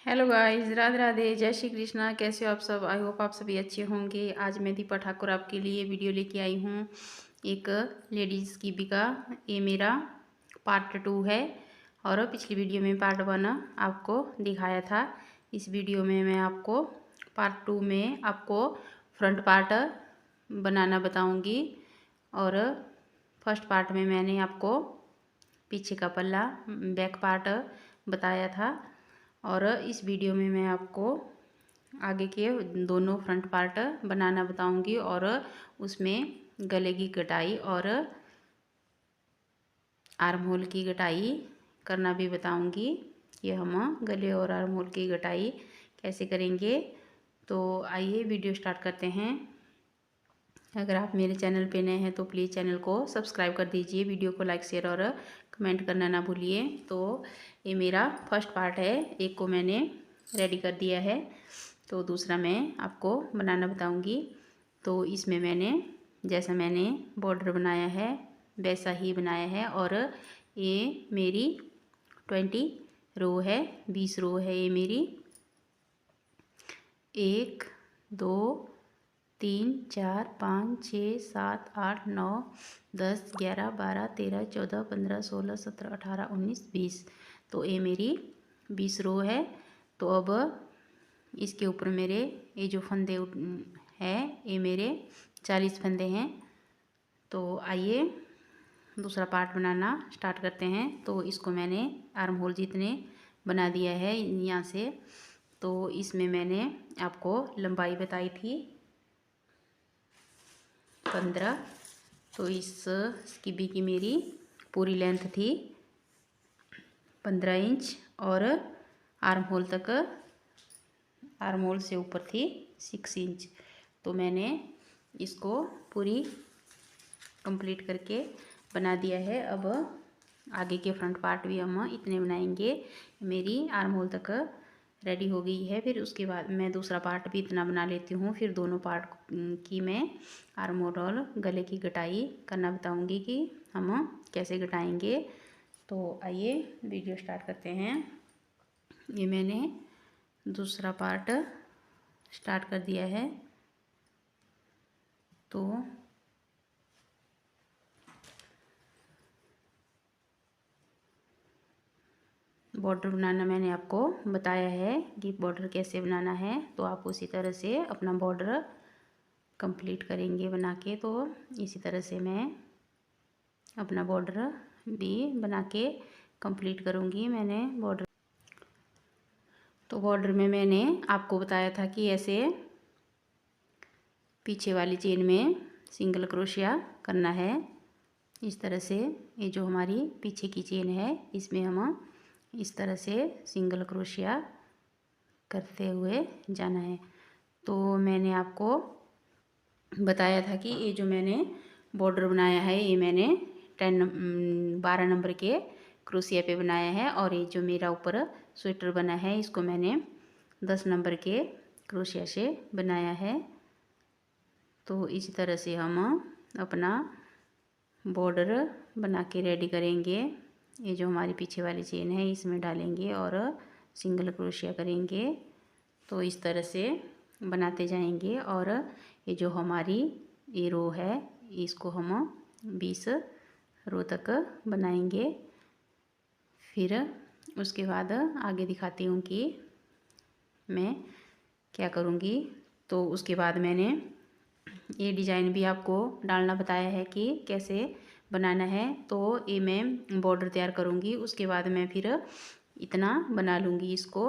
Hello guys, Radhe Radhe, जय श्री कृष्णा। कैसे हो आप सब? आई होप आप सभी अच्छे होंगे। आज मैं दीपा ठाकुर आपके लिए वीडियो लेके आई हूँ एक लेडीज़ की बी का। ये मेरा पार्ट 2 है और पिछली वीडियो में पार्ट 1 आपको दिखाया था। इस वीडियो में मैं आपको पार्ट 2 में आपको फ्रंट पार्ट बनाना बताऊँगी और फर्स्ट पार्ट में मैंने आपको पीछे का पल्ला बैक पार्ट बताया था और इस वीडियो में मैं आपको आगे के दोनों फ्रंट पार्ट बनाना बताऊंगी और उसमें गले की कटाई और आर्म होल की कटाई करना भी बताऊंगी कि हम गले और आर्म होल की कटाई कैसे करेंगे। तो आइए वीडियो स्टार्ट करते हैं। अगर आप मेरे चैनल पे नए हैं तो प्लीज़ चैनल को सब्सक्राइब कर दीजिए, वीडियो को लाइक शेयर और कमेंट करना ना भूलिए। तो ये मेरा फर्स्ट पार्ट है, एक को मैंने रेडी कर दिया है, तो दूसरा मैं आपको बनाना बताऊंगी। तो इसमें मैंने जैसा मैंने बॉर्डर बनाया है वैसा ही बनाया है और ये मेरी 20 रो है, 20 रो है ये मेरी। 1 2 3 4 5 6 7 8 9 10 11 12 13 14 15 16 17 18 19 20। तो ये मेरी 20 रो है। तो अब इसके ऊपर मेरे ये जो फंदे है ये मेरे 40 फंदे हैं। तो आइए दूसरा पार्ट बनाना स्टार्ट करते हैं। तो इसको मैंने आर्म होल जितने बना दिया है यहाँ से। तो इसमें मैंने आपको लंबाई बताई थी 15। तो इसकी बी की मेरी पूरी लेंथ थी 15 इंच और आर्म होल तक, आर्म होल से ऊपर थी 6 इंच। तो मैंने इसको पूरी कंप्लीट करके बना दिया है। अब आगे के फ्रंट पार्ट भी हम इतने बनाएंगे। मेरी आर्म होल तक रेडी हो गई है। फिर उसके बाद मैं दूसरा पार्ट भी इतना बना लेती हूँ, फिर दोनों पार्ट की मैं आर्म होल और गले की कटाई करना बताऊँगी कि हम कैसे कटाएंगे। तो आइए वीडियो स्टार्ट करते हैं। ये मैंने दूसरा पार्ट स्टार्ट कर दिया है। तो बॉर्डर बनाना मैंने आपको बताया है कि बॉर्डर कैसे बनाना है, तो आप उसी तरह से अपना बॉर्डर कंप्लीट करेंगे बना के। तो इसी तरह से मैं अपना बॉर्डर भी बना के कंप्लीट करूँगी। मैंने बॉर्डर, तो बॉर्डर में मैंने आपको बताया था कि ऐसे पीछे वाली चेन में सिंगल क्रोशिया करना है। इस तरह से ये जो हमारी पीछे की चेन है इसमें हम इस तरह से सिंगल क्रोशिया करते हुए जाना है। तो मैंने आपको बताया था कि ये जो मैंने बॉर्डर बनाया है ये मैंने 12 नंबर के क्रोशिया पे बनाया है और ये जो मेरा ऊपर स्वेटर बना है इसको मैंने 10 नंबर के क्रोशिया से बनाया है। तो इसी तरह से हम अपना बॉर्डर बना के रेडी करेंगे। ये जो हमारी पीछे वाली चेन है इसमें डालेंगे और सिंगल क्रोशिया करेंगे। तो इस तरह से बनाते जाएंगे और ये जो हमारी ये रो है इसको हम 20 रो तक बनाएंगे। फिर उसके बाद आगे दिखाती हूँ कि मैं क्या करूँगी। तो उसके बाद मैंने ये डिज़ाइन भी आपको डालना बताया है कि कैसे बनाना है। तो ये मैं बॉर्डर तैयार करूँगी, उसके बाद मैं फिर इतना बना लूँगी इसको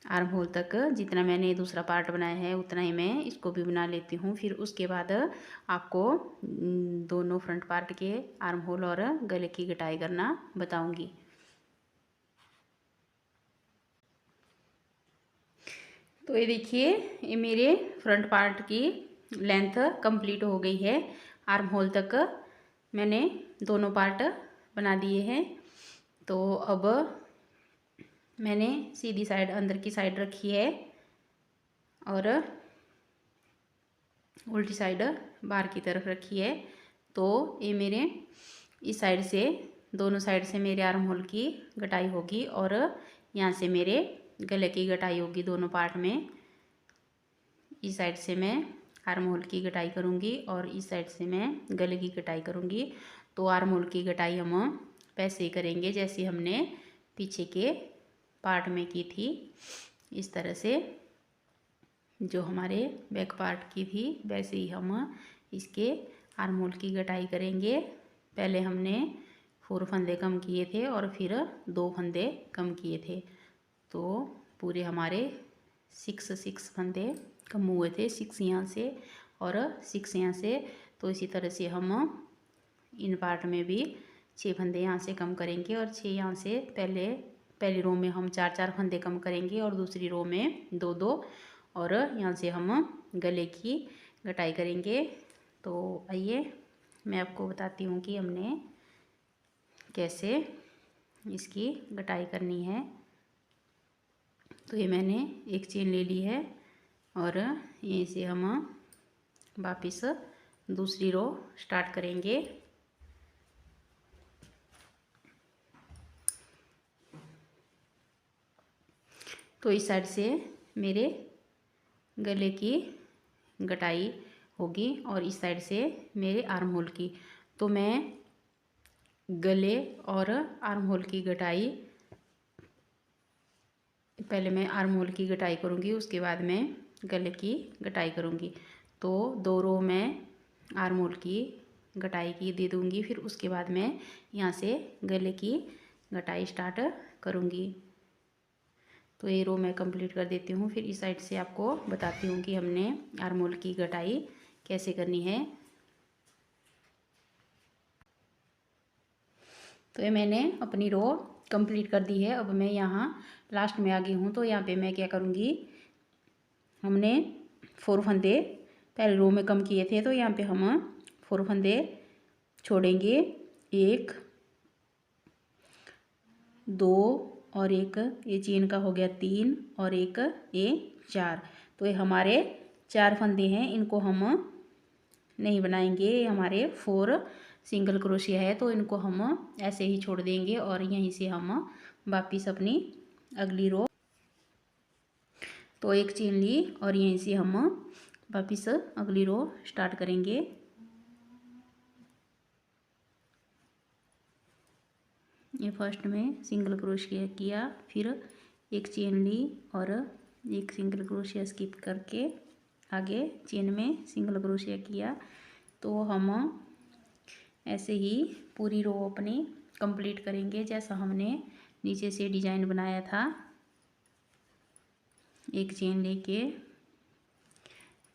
आर्म होल तक। जितना मैंने दूसरा पार्ट बनाया है उतना ही मैं इसको भी बना लेती हूँ। फिर उसके बाद आपको दोनों फ्रंट पार्ट के आर्म होल और गले की कटाई करना बताऊँगी। तो ये देखिए ये मेरे फ्रंट पार्ट की लेंथ कंप्लीट हो गई है। आर्म होल तक मैंने दोनों पार्ट बना दिए हैं। तो अब मैंने सीधी साइड अंदर की साइड रखी है और उल्टी साइड बाहर की तरफ रखी है। तो ये मेरे इस साइड से दोनों साइड से मेरे आर्म होल की कटाई होगी और यहाँ से मेरे गले की कटाई होगी दोनों पार्ट में। इस साइड से मैं आर्म होल की कटाई करूँगी और इस साइड से मैं गले की कटाई करूँगी। तो आर्म होल की कटाई हम वैसे ही करेंगे जैसे हमने पीछे के पार्ट में की थी। इस तरह से जो हमारे बैक पार्ट की थी वैसे ही हम इसके आर्म होल की कटाई करेंगे। पहले हमने 4 फंदे कम किए थे और फिर 2 फंदे कम किए थे, तो पूरे हमारे 6 फंदे कम हुए थे। 6 यहाँ से और 6 यहाँ से। तो इसी तरह से हम इन पार्ट में भी 6 फंदे यहाँ से कम करेंगे और 6 यहाँ से। पहली रो में हम 4 फंदे कम करेंगे और दूसरी रो में 2 और यहाँ से हम गले की कटाई करेंगे। तो आइए मैं आपको बताती हूँ कि हमने कैसे इसकी कटाई करनी है। तो ये मैंने एक चेन ले ली है और यहीं से हम वापस दूसरी रो स्टार्ट करेंगे। तो इस साइड से मेरे गले की कटाई होगी और इस साइड से मेरे आर्म होल की। तो मैं गले और आर्म होल की कटाई, पहले मैं आर्म होल की कटाई करूँगी, उसके बाद मैं गले की कटाई करूँगी। तो 2 रो में आर्म होल की कटाई की दे दूँगी, फिर उसके बाद मैं यहाँ से गले की कटाई स्टार्ट करूँगी। तो ये रो मैं कंप्लीट कर देती हूँ, फिर इस साइड से आपको बताती हूँ कि हमने आर्म होल की कटाई कैसे करनी है। तो ये मैंने अपनी रो कंप्लीट कर दी है। अब मैं यहाँ लास्ट में आ गई हूँ। तो यहाँ पे मैं क्या करूँगी, हमने 4 फंदे पहले रो में कम किए थे, तो यहाँ पे हम 4 फंदे छोड़ेंगे। 1 2 और एक ये चेन का हो गया 3 और एक ये 4। तो ये हमारे 4 फंदे हैं, इनको हम नहीं बनाएंगे। ये हमारे 4 सिंगल क्रोशिया है, तो इनको हम ऐसे ही छोड़ देंगे और यहीं से हम वापस अपनी अगली रो, तो एक चेन ली और यहीं से हम वापस अगली रो स्टार्ट करेंगे। ये फर्स्ट में सिंगल क्रोशिया किया, फिर एक चेन ली और एक सिंगल क्रोशिया स्किप करके आगे चेन में सिंगल क्रोशिया किया। तो हम ऐसे ही पूरी रो अपनी कंप्लीट करेंगे जैसा हमने नीचे से डिजाइन बनाया था। एक चेन लेके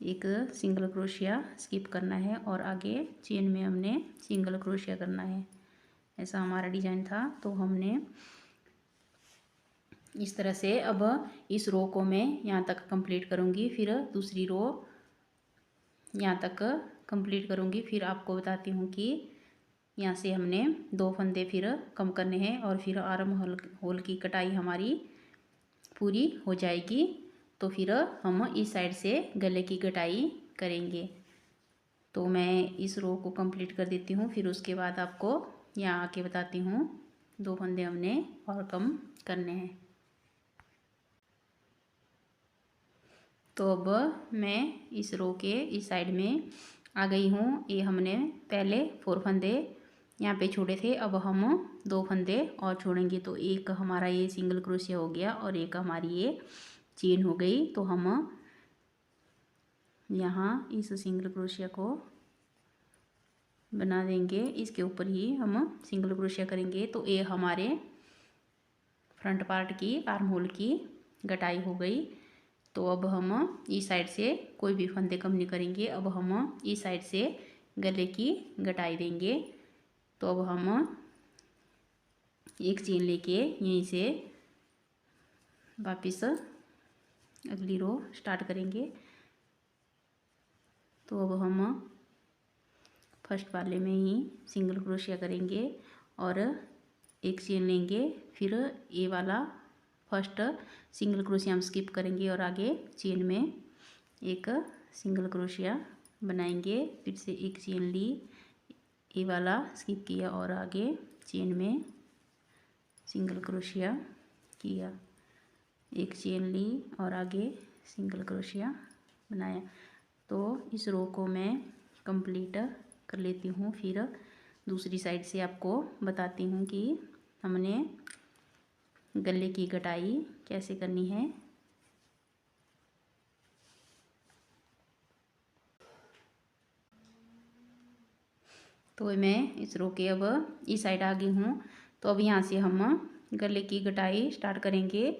एक सिंगल क्रोशिया स्किप करना है और आगे चेन में हमने सिंगल क्रोशिया करना है। ऐसा हमारा डिजाइन था। तो हमने इस तरह से अब इस रो को मैं यहाँ तक कंप्लीट करूँगी, फिर दूसरी रो यहाँ तक कंप्लीट करूँगी। फिर आपको बताती हूँ कि यहाँ से हमने 2 फंदे फिर कम करने हैं और फिर आर्म होल की कटाई हमारी पूरी हो जाएगी। तो फिर हम इस साइड से गले की कटाई करेंगे। तो मैं इस रो को कंप्लीट कर देती हूँ, फिर उसके बाद आपको यहाँ आके बताती हूँ 2 फंदे हमने और कम करने हैं। तो अब मैं इस रो के इस साइड में आ गई हूँ। ये हमने पहले 4 फंदे यहाँ पे छोड़े थे, अब हम 2 फंदे और छोड़ेंगे। तो एक हमारा ये सिंगल क्रोशिया हो गया और एक हमारी ये चेन हो गई। तो हम यहाँ इस सिंगल क्रोशिया को बना देंगे, इसके ऊपर ही हम सिंगल क्रोशिया करेंगे। तो ये हमारे फ्रंट पार्ट की आर्म होल की कटाई हो गई। तो अब हम इस साइड से कोई भी फंदे कम नहीं करेंगे, अब हम इस साइड से गले की कटाई देंगे। तो अब हम एक चेन लेके यहीं से वापस अगली रो स्टार्ट करेंगे। तो अब हम फर्स्ट वाले में ही सिंगल क्रोशिया करेंगे और एक चेन लेंगे, फिर ये वाला फर्स्ट सिंगल क्रोशिया हम स्किप करेंगे और आगे चेन में एक सिंगल क्रोशिया बनाएंगे। फिर से एक चेन ली, ये वाला स्किप किया और आगे चेन में सिंगल क्रोशिया किया। एक चेन ली और आगे सिंगल क्रोशिया बनाया। तो इस रो को मैं कंप्लीट कर लेती हूँ, फिर दूसरी साइड से आपको बताती हूँ कि हमने गले की कटाई कैसे करनी है। तो मैं इस रो के अब इस साइड आ गई हूँ। तो अब यहाँ से हम गले की कटाई स्टार्ट करेंगे।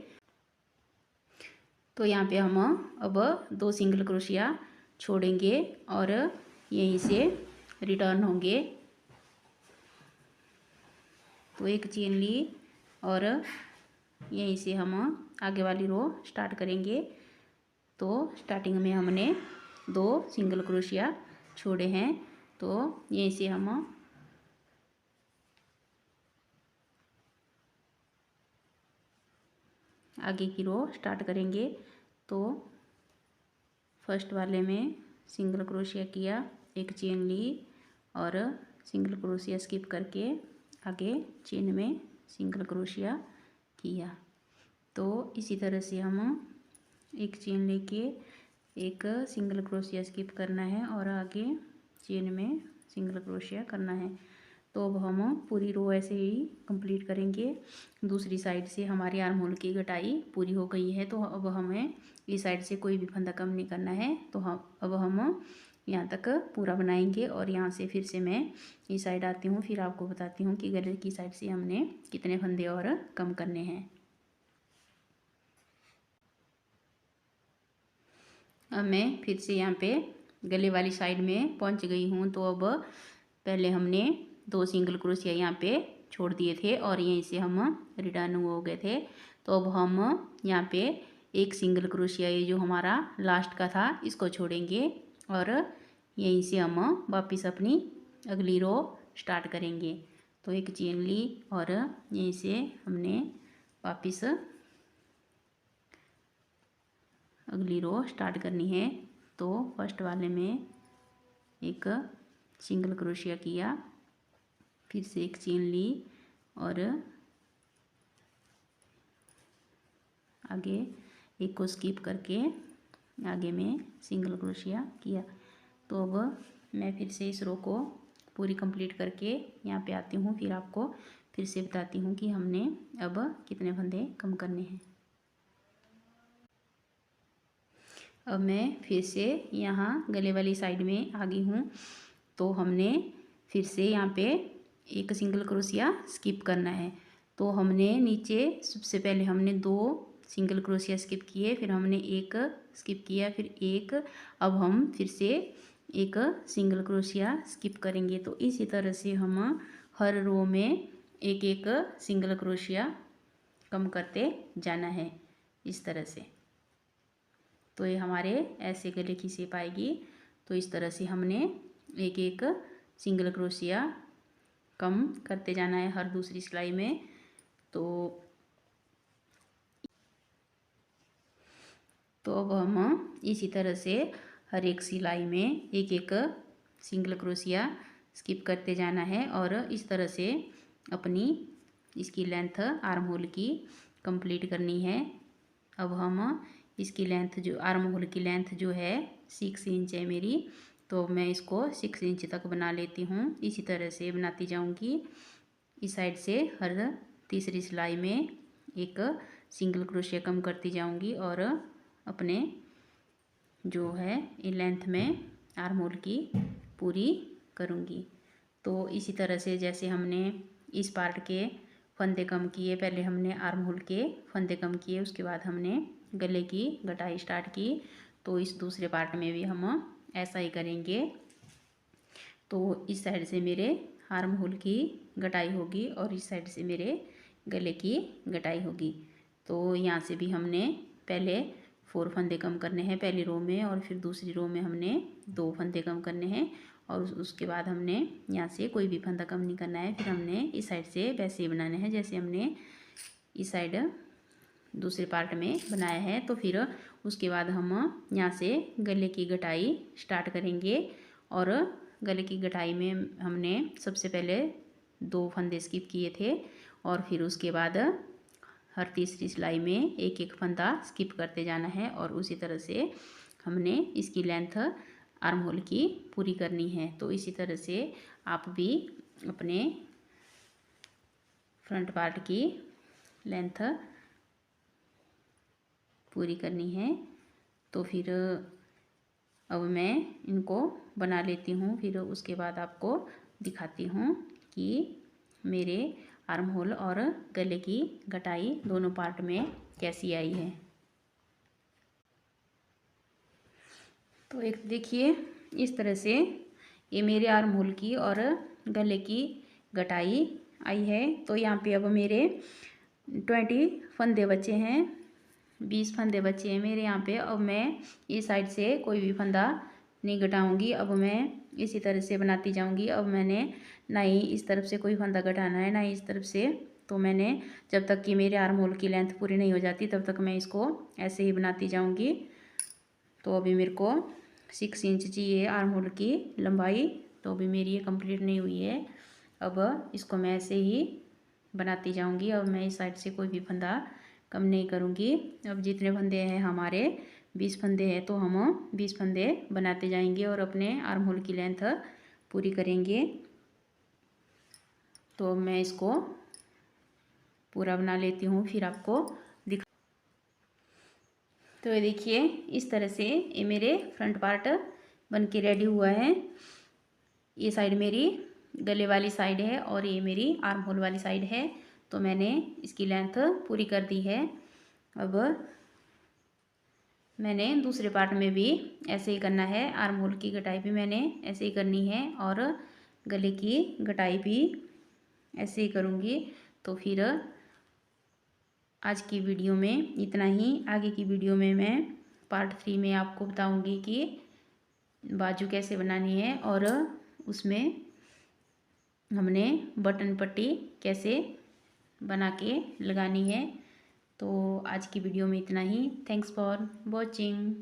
तो यहाँ पे हम अब 2 सिंगल क्रोशिया छोड़ेंगे और यहीं से रिटर्न होंगे। तो एक चेन ली और यहीं से हम आगे वाली रो स्टार्ट करेंगे। तो स्टार्टिंग में हमने 2 सिंगल क्रोशिया छोड़े हैं। तो यहीं से हम आगे की रो स्टार्ट करेंगे। तो फर्स्ट वाले में सिंगल क्रोशिया किया, एक चेन ली और सिंगल क्रोशिया स्किप करके आगे चेन में सिंगल क्रोशिया किया। तो इसी तरह से हम एक चेन लेके एक सिंगल क्रोशिया स्किप करना है और आगे चेन में सिंगल क्रोशिया करना है। तो अब हम पूरी रो ऐसे ही कंप्लीट करेंगे। दूसरी साइड से हमारी आर्म होल की कटाई पूरी हो गई है। तो अब हमें इस साइड से कोई भी फंदा कम नहीं करना है। तो हम यहाँ तक पूरा बनाएंगे और यहाँ से फिर से मैं इस साइड आती हूँ, फिर आपको बताती हूँ कि गले की साइड से हमने कितने फंदे और कम करने हैं। अब मैं फिर से यहाँ पे गले वाली साइड में पहुँच गई हूँ। तो अब पहले हमने 2 सिंगल क्रोशिया यहाँ पे छोड़ दिए थे और यहीं से हम रिटर्न हो गए थे। तो अब हम यहाँ पे एक सिंगल क्रोशिया, ये जो हमारा लास्ट का था, इसको छोड़ेंगे और यहीं से हम वापस अपनी अगली रो स्टार्ट करेंगे। तो एक चेन ली और यहीं से हमने वापस अगली रो स्टार्ट करनी है। तो फर्स्ट वाले में एक सिंगल क्रोशिया किया, फिर से एक चेन ली और आगे एक को स्किप करके आगे में सिंगल क्रोशिया किया। तो अब मैं फिर से इस रो को पूरी कंप्लीट करके यहाँ पे आती हूँ, फिर आपको फिर से बताती हूँ कि हमने अब कितने फंदे कम करने हैं। अब मैं फिर से यहाँ गले वाली साइड में आ गई हूँ। तो हमने फिर से यहाँ पे एक सिंगल क्रोशिया स्किप करना है। तो हमने नीचे सबसे पहले हमने 2 सिंगल क्रोशिया स्किप किए, फिर हमने एक स्किप किया, फिर एक, अब हम फिर से एक सिंगल क्रोशिया स्किप करेंगे। तो इसी तरह से हम हर रो में एक एक सिंगल क्रोशिया कम करते जाना है, इस तरह से। तो ये हमारे ऐसे गले की शेप आएगी। तो इस तरह से हमने एक एक सिंगल क्रोशिया कम करते जाना है हर दूसरी सिलाई में। तो अब हम इसी तरह से हर एक सिलाई में एक एक सिंगल क्रोशिया स्किप करते जाना है और इस तरह से अपनी इसकी लेंथ आर्म होल की कंप्लीट करनी है। अब हम इसकी लेंथ, जो आर्म होल की लेंथ जो है 6 इंच है मेरी, तो मैं इसको 6 इंच तक बना लेती हूँ। इसी तरह से बनाती जाऊँगी। इस साइड से हर तीसरी सिलाई में एक सिंगल क्रोशिया कम करती जाऊँगी और अपने जो है इन लेंथ में आर्म होल की पूरी करूँगी। तो इसी तरह से जैसे हमने इस पार्ट के फंदे कम किए, पहले हमने आर्म होल के फंदे कम किए, उसके बाद हमने गले की कटाई स्टार्ट की। तो इस दूसरे पार्ट में भी हम ऐसा ही करेंगे। तो इस साइड से मेरे आर्म होल की कटाई होगी और इस साइड से मेरे गले की कटाई होगी। तो यहाँ से भी हमने पहले 4 फंदे कम करने हैं पहली रो में और फिर दूसरी रो में हमने 2 फंदे कम करने हैं और उसके बाद हमने यहाँ से कोई भी फंदा कम नहीं करना है। फिर हमने इस साइड से वैसे ही बनाने हैं जैसे हमने इस साइड दूसरे पार्ट में बनाया है। तो फिर उसके बाद हम यहाँ से गले की कटाई स्टार्ट करेंगे और गले की कटाई में हमने सबसे पहले 2 फंदे स्किप किए थे और फिर उसके बाद हर तीसरी सिलाई में एक एक फंदा स्किप करते जाना है और उसी तरह से हमने इसकी लेंथ आर्म होल की पूरी करनी है। तो इसी तरह से आप भी अपने फ्रंट पार्ट की लेंथ पूरी करनी है। तो फिर अब मैं इनको बना लेती हूँ, फिर उसके बाद आपको दिखाती हूँ कि मेरे आर्म होल और गले की कटाई दोनों पार्ट में कैसी आई है। तो एक देखिए इस तरह से ये मेरे आर्म होल की और गले की कटाई आई है। तो यहाँ पे अब मेरे 20 फंदे बचे हैं, 20 फंदे बचे हैं मेरे यहाँ पे। अब मैं इस साइड से कोई भी फंदा नहीं घटाऊंगी, अब मैं इसी तरह से बनाती जाऊंगी। अब मैंने ना ही इस तरफ से कोई फंदा घटाना है ना ही इस तरफ से। तो मैंने जब तक कि मेरे आर्म होल की लेंथ पूरी नहीं हो जाती तब तक मैं इसको ऐसे ही बनाती जाऊंगी। तो अभी मेरे को 6 इंच चाहिए आर्म होल की लंबाई, तो अभी मेरी ये कंप्लीट नहीं हुई है। अब इसको मैं ऐसे ही बनाती जाऊंगी। अब मैं इस साइड से कोई भी फंदा कम नहीं करूंगी। अब जितने फंदे हैं हमारे 20 फंदे हैं, तो हम 20 फंदे बनाते जाएंगे और अपने आर्म होल की लेंथ पूरी करेंगे। तो मैं इसको पूरा बना लेती हूँ, फिर आपको दिखा। तो ये देखिए इस तरह से ये मेरे फ्रंट पार्ट बन के रेडी हुआ है। ये साइड मेरी गले वाली साइड है और ये मेरी आर्म होल वाली साइड है। तो मैंने इसकी लेंथ पूरी कर दी है। अब मैंने दूसरे पार्ट में भी ऐसे ही करना है, आर्म होल की कटाई भी मैंने ऐसे ही करनी है और गले की कटाई भी ऐसे ही करूँगी। तो फिर आज की वीडियो में इतना ही। आगे की वीडियो में मैं पार्ट 3 में आपको बताऊंगी कि बाजू कैसे बनानी है और उसमें हमने बटन पट्टी कैसे बना के लगानी है। तो आज की वीडियो में इतना ही। Thanks for watching.